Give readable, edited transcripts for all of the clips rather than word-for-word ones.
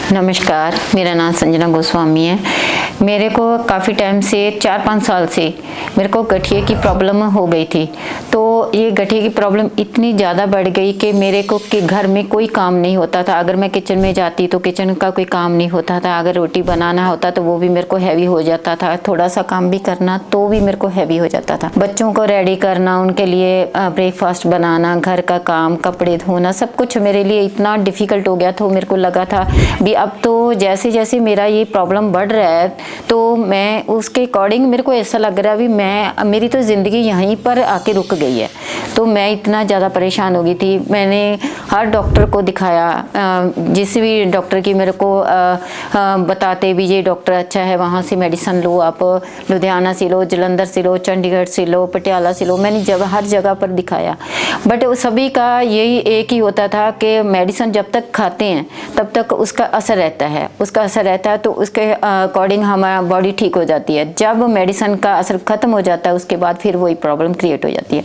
नमस्कार, मेरा नाम संजना गोस्वामी है। मेरे को काफ़ी टाइम से 4-5 साल से मेरे को गठिए की प्रॉब्लम हो गई थी। तो ये गठिए की प्रॉब्लम इतनी ज़्यादा बढ़ गई कि मेरे को कि घर में कोई काम नहीं होता था। अगर मैं किचन में जाती तो किचन का कोई काम नहीं होता था। अगर रोटी बनाना होता तो वो भी मेरे को हैवी हो जाता था। थोड़ा सा काम भी करना तो भी मेरे को हैवी हो जाता था। बच्चों को रेडी करना, उनके लिए ब्रेकफास्ट बनाना, घर का काम, कपड़े धोना, सब कुछ मेरे लिए इतना डिफ़िकल्ट हो गया। तो मेरे को लगा था भी अब तो जैसे जैसे मेरा ये प्रॉब्लम बढ़ रहा है तो मैं उसके अकॉर्डिंग मेरे को ऐसा लग रहा है भी मेरी तो ज़िंदगी यहीं पर आके रुक गई है। तो मैं इतना ज़्यादा परेशान हो गई थी। मैंने हर डॉक्टर को दिखाया, जिस भी डॉक्टर की मेरे को बताते भी ये डॉक्टर अच्छा है, वहाँ से मेडिसिन लो, आप लुधियाना से लो, जलंधर से लो, चंडीगढ़ से लो, पटियाला से लो। मैंने हर जगह पर दिखाया, बट सभी का यही एक ही होता था कि मेडिसिन जब तक खाते हैं तब तक उसका असर रहता है, तो उसके अकॉर्डिंग हमारा बॉडी ठीक हो जाती है। जब मेडिसिन का असर ख़त्म हो जाता है उसके बाद फिर वही प्रॉब्लम क्रिएट हो जाती है।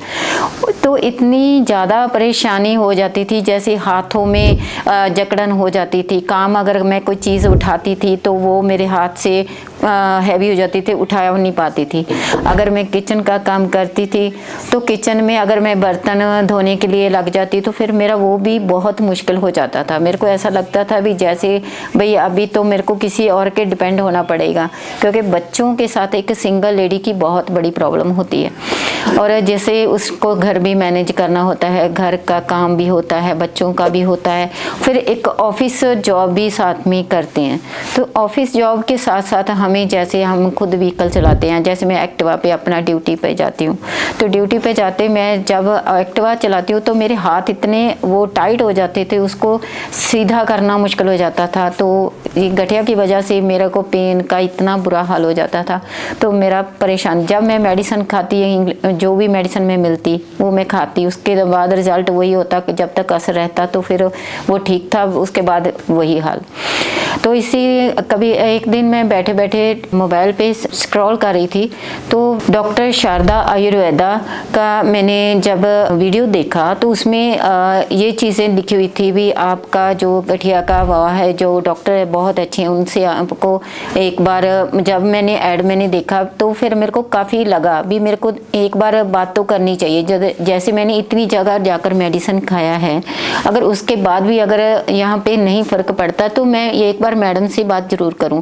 तो इतनी ज़्यादा परेशानी हो जाती थी, जैसे हाथों में जकड़न हो जाती थी। काम अगर मैं कोई चीज़ उठाती थी तो वो मेरे हाथ से हैवी हो जाती थी, उठाया नहीं पाती थी। अगर मैं किचन का काम करती थी तो किचन में अगर मैं बर्तन धोने के लिए लग जाती तो फिर मेरा वो भी बहुत मुश्किल हो जाता था। मेरे को ऐसा लगता था भी जैसे भाई अभी तो मेरे को किसी और के डिपेंड होना पड़ेगा, क्योंकि बच्चों के साथ एक सिंगल लेडी की बहुत बड़ी प्रॉब्लम होती है। और जैसे उसको घर भी मैनेज करना होता है, घर का काम भी होता है, बच्चों का भी होता है, फिर एक ऑफिस जॉब भी साथ में करते हैं। तो ऑफिस जॉब के साथ साथ हमें, जैसे हम खुद व्हीकल चलाते हैं, जैसे मैं एक्टिवा पे अपना ड्यूटी पे जाती हूँ, तो ड्यूटी पे जाते मैं जब एक्टिवा चलाती हूँ तो मेरे हाथ इतने वो टाइट हो जाते थे, उसको सीधा करना मुश्किल हो जाता था। तो ये गठिया की वजह से मेरे को पेन का इतना बुरा हाल हो जाता था। तो मेरा परेशान, जब मैं मेडिसिन खाती, जो भी मेडिसिन में मिलती वो मैं खाती, उसके बाद रिजल्ट वही होता कि जब तक असर रहता तो फिर वो ठीक था, उसके बाद वही हाल। तो कभी एक दिन मैं बैठे बैठे मोबाइल पे स्क्रॉल कर रही थी तो डॉक्टर शारदा आयुर्वेदा का मैंने जब वीडियो देखा तो उसमें ये चीज़ें लिखी हुई थी भी आपका जो गठिया का हुआ है, जो डॉक्टर बहुत अच्छे हैं, उनसे आपको एक बार, जब मैंने ऐड देखा तो फिर मेरे को काफ़ी लगा भी मेरे को एक बार बात तो करनी चाहिए। जैसे मैंने इतनी जगह जाकर मेडिसिन खाया है, अगर उसके बाद भी अगर यहाँ पे नहीं फ़र्क पड़ता तो मैं ये एक बार मैडम से बात ज़रूर करूँ।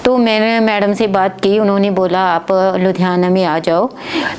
तो मैंने मैडम से बात की, उन्होंने बोला आप लुधियाना में आ जाओ।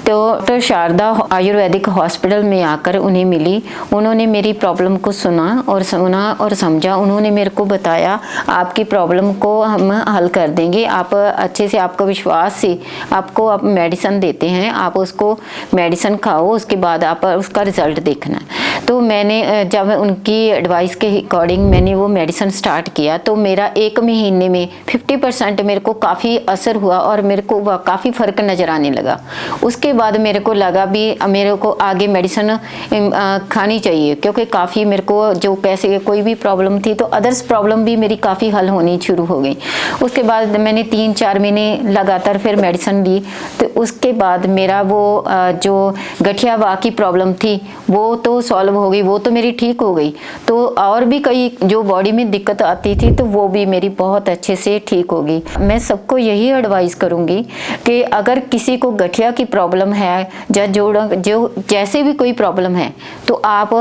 तो डॉक्टर शारदा आयुर्वेदिक हॉस्पिटल में आकर उन्हें मिली, उन्होंने मेरी प्रॉब्लम को सुना और समझा। उन्होंने मेरे को बताया आपकी प्रॉब्लम को हम हल कर देंगे, आप अच्छे से, आपका विश्वास से आपको आप मेडिसिन देते हैं, आप उसको मेडिसिन खाओ, उसके बाद आप उसका रिजल्ट देखना। तो मैंने जब उनकी एडवाइस के अकॉर्डिंग मैंने वो मेडिसिन स्टार्ट किया तो मेरा 1 महीने में 50% मेरे को काफ़ी असर हुआ और मेरे को काफ़ी फ़र्क नज़र आने लगा। उसके बाद मेरे को लगा भी मेरे को आगे मेडिसिन खानी चाहिए, क्योंकि काफ़ी मेरे को जो कैसे कोई भी प्रॉब्लम थी तो अदर्स प्रॉब्लम भी मेरी काफ़ी हल होनी शुरू हो गई। उसके बाद मैंने 3-4 महीने लगातार फिर मेडिसिन ली तो उसके बाद मेरा वो जो गठिया वा की प्रॉब्लम थी वो तो सॉल्व हो गई, वो तो मेरी ठीक हो गई। तो और भी कई जो बॉडी में दिक्कत आती थी तो वो भी मेरी बहुत अच्छे से ठीक होगी। मैं सबको यही एडवाइस करूँगी कि अगर किसी को गठिया की प्रॉब्लम है या जो जैसे भी कोई प्रॉब्लम है तो आप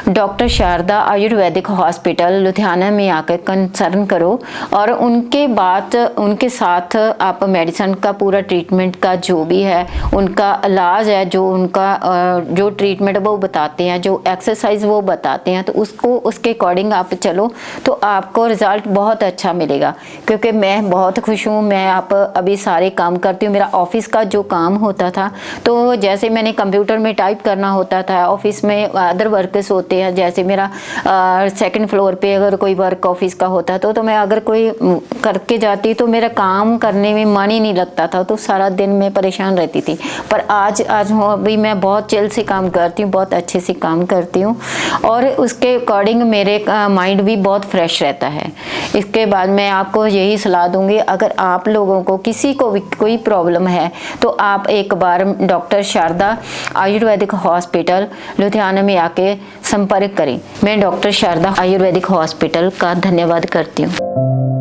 डॉक्टर शारदा आयुर्वेदिक हॉस्पिटल लुधियाना में आकर कंसर्न करो और उनके साथ आप मेडिसिन का पूरा ट्रीटमेंट का जो भी है उनका इलाज है, जो ट्रीटमेंट वो बताते हैं, जो एक्सरसाइज वो बताते हैं, तो उसके अकॉर्डिंग आप चलो तो आपको रिजल्ट बहुत अच्छा मिलेगा। क्योंकि मैं बहुत खुश हूँ, मैं अभी सारे काम करती हूँ। मेरा ऑफिस का जो काम होता था तो जैसे मैंने कंप्यूटर में टाइप करना होता था, ऑफिस में अदर वर्कर्स होते हैं, जैसे मेरा 2nd फ्लोर पे अगर कोई वर्क ऑफिस का होता तो मैं अगर कोई करके जाती तो मेरा काम करने में मन ही नहीं लगता था, तो सारा दिन मैं परेशान रहती थी। पर आज अभी मैं बहुत चिल से काम करती हूँ, बहुत अच्छे से काम करती हूँ और उसके अकॉर्डिंग मेरे माइंड भी बहुत फ्रेश रहता है। इसके उसके बाद मैं आपको यही सलाह दूंगी, अगर आप लोगों को किसी को भी कोई प्रॉब्लम है तो आप एक बार डॉक्टर शारदा आयुर्वेदिक हॉस्पिटल लुधियाना में आके संपर्क करें। मैं डॉक्टर शारदा आयुर्वेदिक हॉस्पिटल का धन्यवाद करती हूँ।